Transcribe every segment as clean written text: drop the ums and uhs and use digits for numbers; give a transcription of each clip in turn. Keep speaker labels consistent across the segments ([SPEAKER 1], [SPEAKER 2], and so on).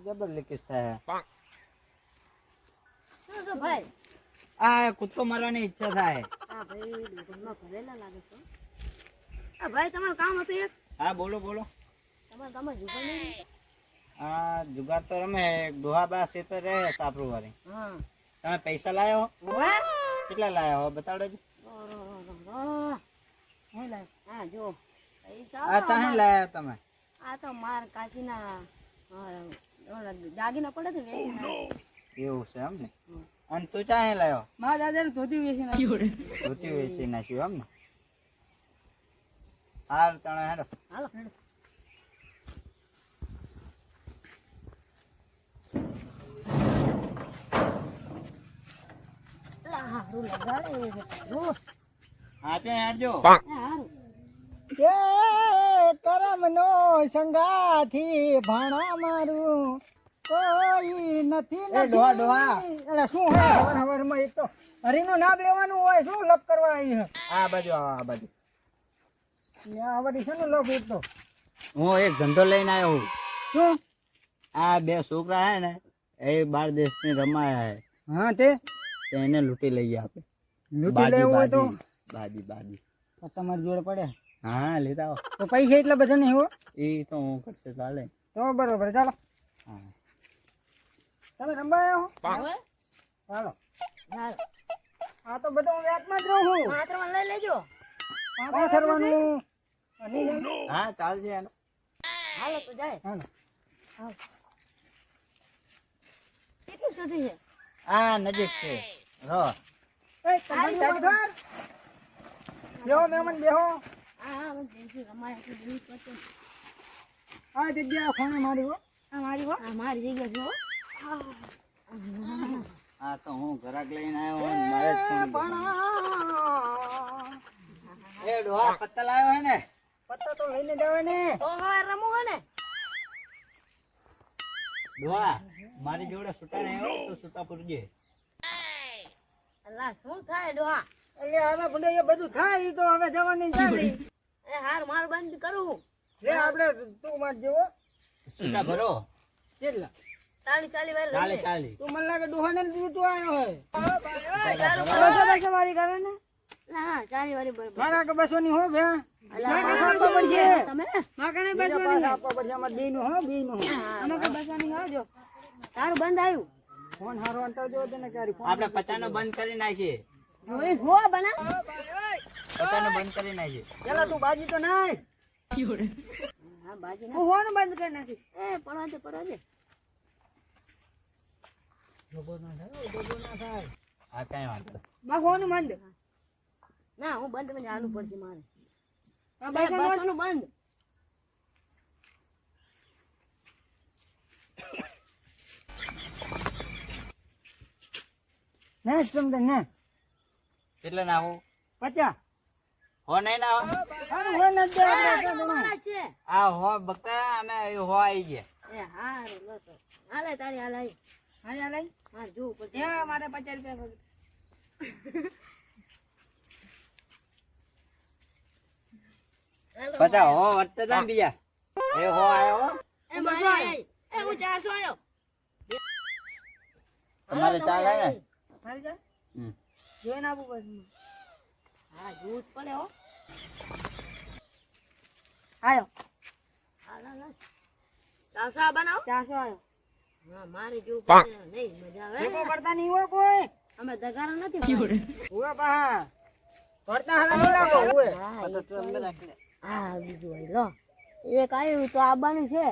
[SPEAKER 1] જબરદસ્ત થાય
[SPEAKER 2] શું છો ભાઈ?
[SPEAKER 1] આ કૂદકો મારવાની ઈચ્છા થાય.
[SPEAKER 2] હા ભાઈ, દુકાનમાં ભરેલા લાગે છે. હા ભાઈ, તમારું કામ હતું એક.
[SPEAKER 1] હા બોલો બોલો.
[SPEAKER 2] તમારે તમે જુગાર નહીં?
[SPEAKER 1] આ જુગાર તો રમે દોહાબા સેતર રહે સાપરું વાળી.
[SPEAKER 2] હા.
[SPEAKER 1] તમે પૈસા લાયો
[SPEAKER 2] ઓવે?
[SPEAKER 1] કેટલા લાયા હો બતાડો જ.
[SPEAKER 2] હું લાવ? હા જો પૈસા
[SPEAKER 1] આ તાહે લાયા તમે?
[SPEAKER 2] આ તો માર કાચીના દાગીના પડે છે વેચીને.
[SPEAKER 1] એવું છે એમ ને. અને તું ચાહે લાયો?
[SPEAKER 2] મારા દાદાને ધોતી વેચી નાખ્યું.
[SPEAKER 1] ધોતી વેચી નાખ્યું એમ ને. હાલ તણે હેડો.
[SPEAKER 2] હાલો હેડો. હારું લગાડે છે તારું.
[SPEAKER 1] હા તે હેડજો.
[SPEAKER 2] હારું.
[SPEAKER 3] એ કરમનો સંગાથી ભાણા મારું કોઈ નથી
[SPEAKER 1] એ ડોહા ડોહા.
[SPEAKER 3] એટલે શું હે હવાર હવારમાં એક તો હરીનું નામ લેવાનું હોય શું લપ કરવા આવી હે
[SPEAKER 1] આ બાજુ આવો આ બાજુ.
[SPEAKER 3] ને આ વળી છે ને લપ એક તો
[SPEAKER 1] હું એક ધંધો લઈને આવ્યો હું.
[SPEAKER 3] શું
[SPEAKER 1] આ બે છોકરા હે ને એ બાર દેશની રમાયા હે.
[SPEAKER 3] હા તે
[SPEAKER 1] તો એને લૂંટી લઈએ આપણે.
[SPEAKER 3] લૂંટી લેવું હોય તો
[SPEAKER 1] બાજી બાજી.
[SPEAKER 3] તમારી જોડે પડે
[SPEAKER 1] હા લેતા આવો.
[SPEAKER 3] તો પૈસા એટલા બધા નહીં હો
[SPEAKER 1] એ તો હું કરશે ચાલે.
[SPEAKER 3] તો બરોબર ચાલો
[SPEAKER 1] હા
[SPEAKER 3] તમે રમવા આવ્યા હો
[SPEAKER 2] હવે?
[SPEAKER 3] ચાલો
[SPEAKER 2] હાલો.
[SPEAKER 3] આ તો બધું હું વ્યાજમાં જ રહું છું
[SPEAKER 2] માત્રમાં લઈ લેજો.
[SPEAKER 3] પાથરવાનું
[SPEAKER 1] હા ચાલશે એનો.
[SPEAKER 2] હાલો તો જાય.
[SPEAKER 3] હાલો
[SPEAKER 2] કેટલું છૂટી છે?
[SPEAKER 1] આ નજીક છે રો.
[SPEAKER 3] એ તમારી સાઈડ કર બેહો મહેમાન બેહો
[SPEAKER 2] હા મને જલ્દી રમાય તો દૂર પડશે.
[SPEAKER 3] આ જગ્યા ખૂણે મારી હો
[SPEAKER 2] આ મારી હો. આ મારી જગ્યા છે હો.
[SPEAKER 1] આ તો હું ઘરાક લઈને આવ્યો હું મારે જ ફોન કરવાનો. એ ડોહા પત્તા લાવ્યો હે ને?
[SPEAKER 3] પત્તા તો લઈને જાવે ને
[SPEAKER 2] તો હવે રમવું હે ને?
[SPEAKER 1] ડોહા મારી જોડે છૂટા નહીં હોય તો છૂટા પૂરજે.
[SPEAKER 2] અલ્લા શું થાય ડોહા?
[SPEAKER 3] એટલે હવે ભૂંડે એ બધું થાય ઈ તો હવે જવાની ચાલી
[SPEAKER 2] એ હાર માર બંધ કરું.
[SPEAKER 3] લે આપણે તું માર જેવો
[SPEAKER 1] છૂટા ભરો.
[SPEAKER 3] કેટલા
[SPEAKER 2] 40 વાર
[SPEAKER 1] ચાલે
[SPEAKER 2] રમે.
[SPEAKER 1] ચાલે.
[SPEAKER 3] તું મને લાગે ડોહાને લૂંટવા આવ્યો હોય
[SPEAKER 2] ચાલુ કરો.
[SPEAKER 3] 200 વાળી કરે ને
[SPEAKER 2] ના 40 વારી બરોબર.
[SPEAKER 3] મારા કે 200 ની હો બે
[SPEAKER 2] અલ્લા
[SPEAKER 3] મારે
[SPEAKER 2] આપવા પડશે.
[SPEAKER 3] પડશે.
[SPEAKER 2] તમે
[SPEAKER 3] માકણે 200 ની આપવા પડશે અમાર બેયનું હો બેયનું
[SPEAKER 2] આમાં કે 200 ની આવજો. તારું બંધ આવ્યું.
[SPEAKER 3] ફોન હારો અંતર જો તને ક્યારે ફોન
[SPEAKER 1] આપણે 50 નો બંધ કરી નાખીએ.
[SPEAKER 2] જોઈ હો બના.
[SPEAKER 1] 50 નો બંધ કરી નાખીએ.
[SPEAKER 3] પેલા તું બાજી તો નાય
[SPEAKER 2] હા બાજી ના.
[SPEAKER 3] હું ફોન બંધ કરી નાખી
[SPEAKER 2] એ પડવા દે પડવા દે.
[SPEAKER 3] ડોબો ના થાય
[SPEAKER 1] હા કઈ વાંધો નહીં.
[SPEAKER 3] માં ફોન બંધ
[SPEAKER 2] ના હું બંધ મને આલુ પડશે મારે.
[SPEAKER 3] આ
[SPEAKER 2] 200 નું બંધ.
[SPEAKER 3] ને સમજે ને
[SPEAKER 1] કેટલે નાખું?
[SPEAKER 3] 50
[SPEAKER 1] હો નહીં ના હો?
[SPEAKER 3] હારું હોય ને દે આપણે
[SPEAKER 2] તમારા જ છે.
[SPEAKER 1] આ હો બકતા અમે હો આવી ગયા.
[SPEAKER 2] એ હારું લો તો. હાલે તારી હાલ આવી.
[SPEAKER 3] હાલે હાલે
[SPEAKER 2] માર જોવું પડશે.
[SPEAKER 3] એ મારે 50 રૂપિયા
[SPEAKER 2] હાલો.
[SPEAKER 1] 50 હો વધતા હતા ને બીજા. એ હો આવ્યો હો.
[SPEAKER 2] એ મારે આવી. એ હું 400 આવ્યો.
[SPEAKER 1] તમારે ચાલે ને?
[SPEAKER 3] મારી જા
[SPEAKER 1] હમ.
[SPEAKER 3] જોઈને આપું પછી
[SPEAKER 2] હા જોવું જ પડે હો.
[SPEAKER 3] આયો
[SPEAKER 2] હાલ હાલ હાલ. 400 આ બનાવો.
[SPEAKER 3] 400 આયો
[SPEAKER 2] હા મારે જોવું પડશે. નહીં મજા આવે.
[SPEAKER 3] દેખો પડતા નહીં હોય કોઈ
[SPEAKER 2] અમે દગારા નથી ભાઈ.
[SPEAKER 3] હુએ પા પડતા હાલા નહીં લાગો હુએ
[SPEAKER 2] હા, એ તો હા બીજું હોય લો. એક આવ્યું તો આવવાનું છે.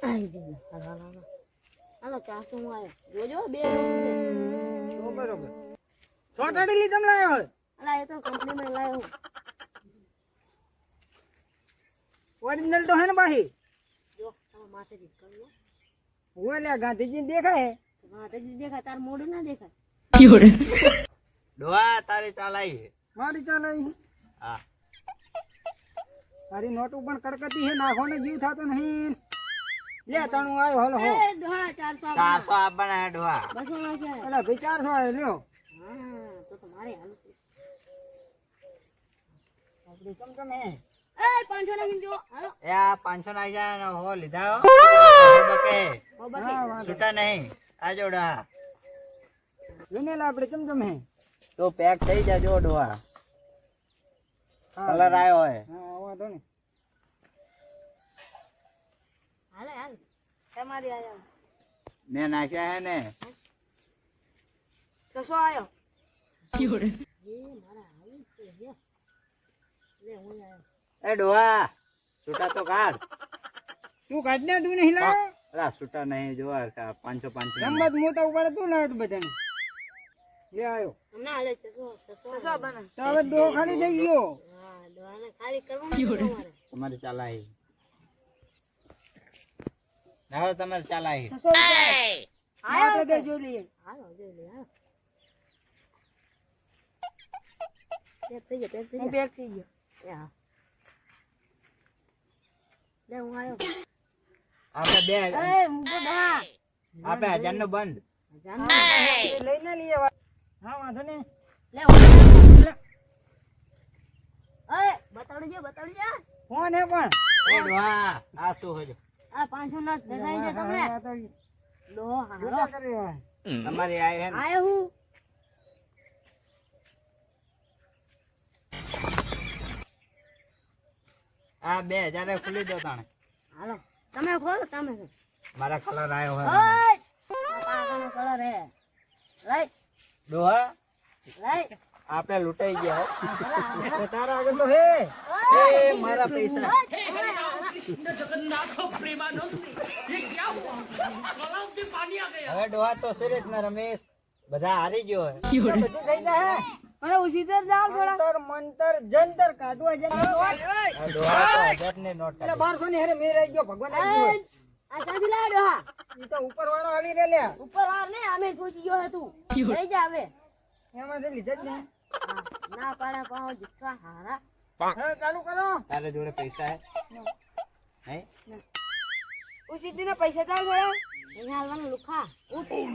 [SPEAKER 2] આઈ ગયું. હાલો હાલો હાલો. હાલો 400 હું આવ્યો. જોજો બે
[SPEAKER 3] તો બરોબર છોટાડી લી તમ લાયો હોય
[SPEAKER 2] અલા એ તો કંપનીમાં લાવ્યો હું.
[SPEAKER 3] ઓરિજિનલ તો હે ને બાહી
[SPEAKER 2] જો તમે માથેથી જ કરો લો.
[SPEAKER 3] હુએ લે ગાંધીજી દેખાય
[SPEAKER 2] તો માથેથી જ દેખાય તાર મોઢું ના દેખાય.
[SPEAKER 1] ડોહા તારી ચાલ આવી.
[SPEAKER 3] મારી ચાલ અહીં
[SPEAKER 1] હા
[SPEAKER 3] તારી નોટું પણ કડકતી હે નાખોને જીવ થાતો નહીં લે તાણું આવ્યો હલો હો
[SPEAKER 2] એ ડોહા 400
[SPEAKER 1] 400
[SPEAKER 2] આપવાના.
[SPEAKER 1] આપવાના હે ડોહા.
[SPEAKER 2] 200 નાખ્યા.
[SPEAKER 3] અલા ભાઈ 400 આવ્યો લ્યો
[SPEAKER 2] હા તો મારે હાલું.
[SPEAKER 3] આપડી ચમચમ હે
[SPEAKER 2] એ 500 નાખીને જો હાલો
[SPEAKER 1] એ આ 500 નાખી જાય ને હો લીધા હો બકે
[SPEAKER 2] ઓ બકે
[SPEAKER 3] હા, વાંધો
[SPEAKER 1] છૂટા નહીં આ જોડા
[SPEAKER 3] વિનેલા આપણે ચમચમ હે
[SPEAKER 1] તો પેક થઈ જાજો ડોહા
[SPEAKER 3] હા,
[SPEAKER 1] કલર આવ્યો હોય
[SPEAKER 3] હા વાંધો નહીં
[SPEAKER 2] હાલે હાલ તમારી આયા
[SPEAKER 1] મેં નાખ્યા હે ને
[SPEAKER 2] કસો આયો એ મારા આવી છે લે હું આયો
[SPEAKER 1] એ ડોહા છૂટા તો કાઢ
[SPEAKER 3] તું કાઢ ને તું નહીં લાવ્યો
[SPEAKER 1] અલા છૂટા નહીં જોવા 500
[SPEAKER 3] રમત મોટા ઉપર તું લાવ્યો બધાને લે આવ્યો
[SPEAKER 2] હમણાં હાલે છે કસો બના
[SPEAKER 3] તો હવે દો ખાલી થઈ ગયો
[SPEAKER 2] હા દવાને ખાલી કરવાનું તમારે
[SPEAKER 1] તમારી ચાલાઈ હવે તમારે ચાલાઈ
[SPEAKER 2] આપણે બે જોઈ લઈએ હાલો જોઈ લઈએ હાલો પેક થઈ ગયો એ હા લે હું આયો
[SPEAKER 1] આપણે બે
[SPEAKER 2] એ મુકો દા
[SPEAKER 1] આપણે 1000 નું બંધ
[SPEAKER 2] જાન
[SPEAKER 3] એ લઈને લઈએ હા વાંધો નહીં
[SPEAKER 2] લે હું એ બતાવડી જા
[SPEAKER 3] ફોન હે પણ
[SPEAKER 1] એ ડોહા આ શું હોય
[SPEAKER 2] આ 500 નોટ દેખાઈ છે તમને
[SPEAKER 3] હા, તો
[SPEAKER 2] લો હાલો
[SPEAKER 3] જોતા કર્યો હે.
[SPEAKER 1] તમારી આઈ હે ને
[SPEAKER 2] આયો હું
[SPEAKER 1] આ 2000 ખુલી દો તાણે
[SPEAKER 2] હાલો તમે ખોલો તમે
[SPEAKER 1] મારા કલર આવ્યો હોય
[SPEAKER 2] ઓય આ પાગળનો કલર હે રાઈટ
[SPEAKER 1] ડોહા
[SPEAKER 2] રાઈટ
[SPEAKER 1] આપણે લૂંટાઈ ગયા હો.
[SPEAKER 3] એ તારા આગળ તો હે
[SPEAKER 1] એ મારા પૈસા હવે ડોહા તો સિરિયસ ના રમેશ બધા હારી ગયો હે
[SPEAKER 3] બધું થઈ જાય હે
[SPEAKER 2] મને ઉસીધર જાવ થોડા
[SPEAKER 3] મંતર મંતર જંતર કાઢવા જંતર
[SPEAKER 1] આ ડોહા તો 1000 ની નોટ
[SPEAKER 3] એટલે
[SPEAKER 1] કાઢી.
[SPEAKER 3] 1200 ની હારે મેરાઈ ગયો ભગવાન આવી ગયો.
[SPEAKER 2] આ ચાંદી લાડો હા
[SPEAKER 3] ઈ તો ઉપર વાળો આવી રે લ્યા
[SPEAKER 2] ઉપર વાર ને અમે સોચી ગયો હે તું લઈ જા હવે
[SPEAKER 3] એમાંથી લીધા જ ને
[SPEAKER 2] હા, ના પાડા પાવ જીતવા હારા
[SPEAKER 3] હવે ચાલુ કરો
[SPEAKER 1] તારે જોડે પૈસા હે નહીં
[SPEAKER 2] ઉસીધી ને પૈસા ચાલ થોડા અહીંયા હાલવાનું લુખા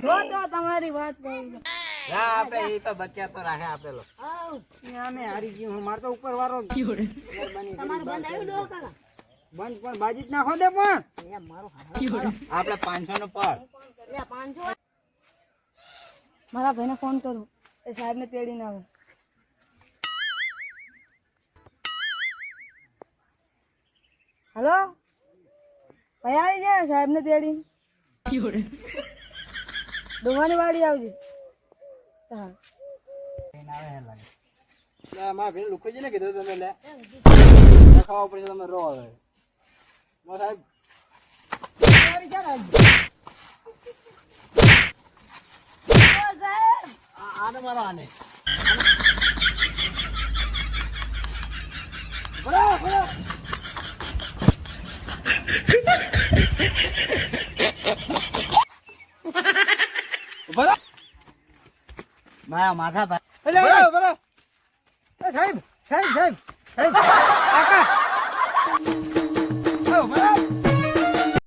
[SPEAKER 2] જો તો તમારી વાત કહી
[SPEAKER 1] ના આપણે ઈ તો બચ્યા તો રાખે આપેલો
[SPEAKER 2] આવ
[SPEAKER 3] અમે હારી ગયું હું માર તો ઉપર વાળો
[SPEAKER 2] તમારું બંધ આવ્યું ડો કાકા
[SPEAKER 3] બંધ પણ બાજી જ નાખો દે પણ
[SPEAKER 2] એ મારો હારો
[SPEAKER 1] આપણે 500 નું પર
[SPEAKER 2] લે 500 મારા ભાઈને ફોન કરું એ સાહેબ ને તેડીને આવે હેલો ભાઈ આવી જાય સાહેબ ને તેડીને ડુંગાની વાડી આવજે હા
[SPEAKER 1] આવે હે લાગે
[SPEAKER 3] લે મારા ભાઈ લુકુજી ને કીધું તમે લે ખાવા પડશે તમે રો હવે મારા સાહેબ મારી ક્યાં આવી આને મારો આને બોલો બોલો બોલો
[SPEAKER 1] મારા માથા ભાઈ
[SPEAKER 3] એટલે બોલો બોલો એ સાહેબ સાહેબ સાહેબ સાહેબ કાકા